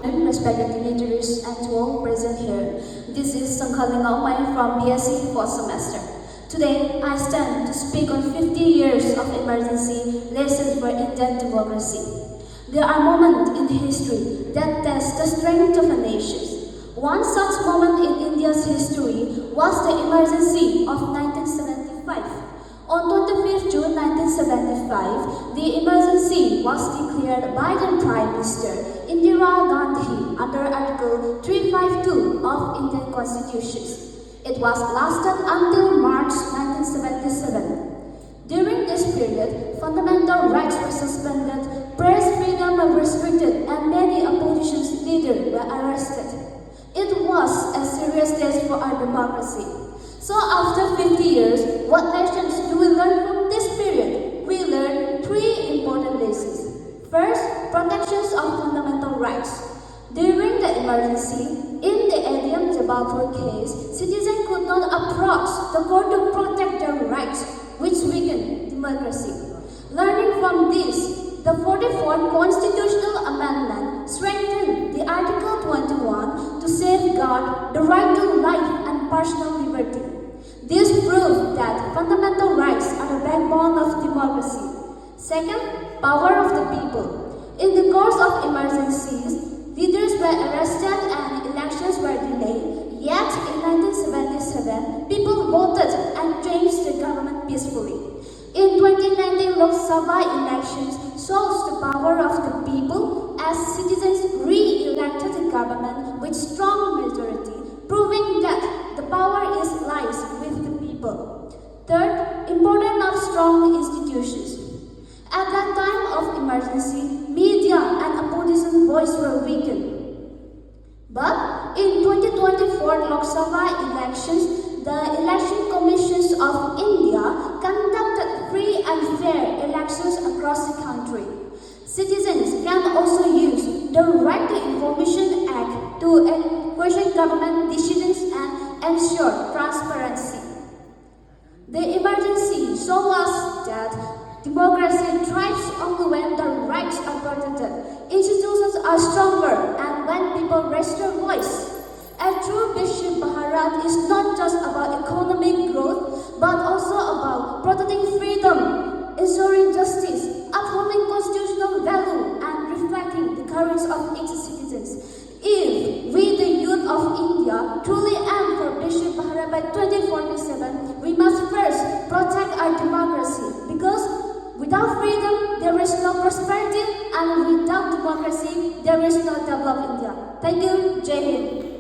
Respected leaders and to all present here, this is Tamenglong from BSc 4th semester. Today, I stand to speak on 50 years of emergency lessons for Indian democracy. There are moments in history that test the strength of a nation. One such moment in India's history was the emergency of 1975. On 25th June 1975, the emergency was declared by the Prime Minister Indira Gandhi under Article 352 of Indian Constitution. It was lasted until March 1977. During this period, fundamental rights were suspended, press freedom was restricted, and many opposition leaders were arrested. It was a serious test for our democracy. So after 50 years, what lessons do we learn from this period? We learn three important lessons. First, protections of fundamental rights. During the emergency, in the ADM Jabalpur case, citizens could not approach the court to protect their rights, which weakened democracy. Learning from this, the 44th Constitutional Amendment strengthened the Article 21 to safeguard the right to life and personal liberty. This proved that fundamental rights are the backbone of democracy. Second, power of the people. In the course of emergencies, leaders were arrested and elections were delayed. Yet, in 1977, people voted and changed the government peacefully. In 2019 Lok Sabha elections shows the power of the people as citizens re-elected the government with strong majority, proving that the power lies with the people. Third, importance of strong institutions. At that time of emergency, media and opposition voice were weakened. But in 2024 Lok Sabha elections, the Election Commissions of India conducted free and fair elections across the country. Citizens can also use the Right to Information Act to question government decisions and ensure transparency. The emergency shows us that democracy thrives only when the rights are protected, institutions are stronger, and when people raise their voice. A true Viksit Bharat is not just about economic growth, but also about protecting freedom, ensuring justice, upholding constitutional value, and reflecting the courage of each citizen. If we, the youth of India, truly aim for Viksit Bharat by 2047, we must first protect our democracy, because without freedom, there is no prosperity, and without democracy, there is no developed India. Thank you. Jai Hind.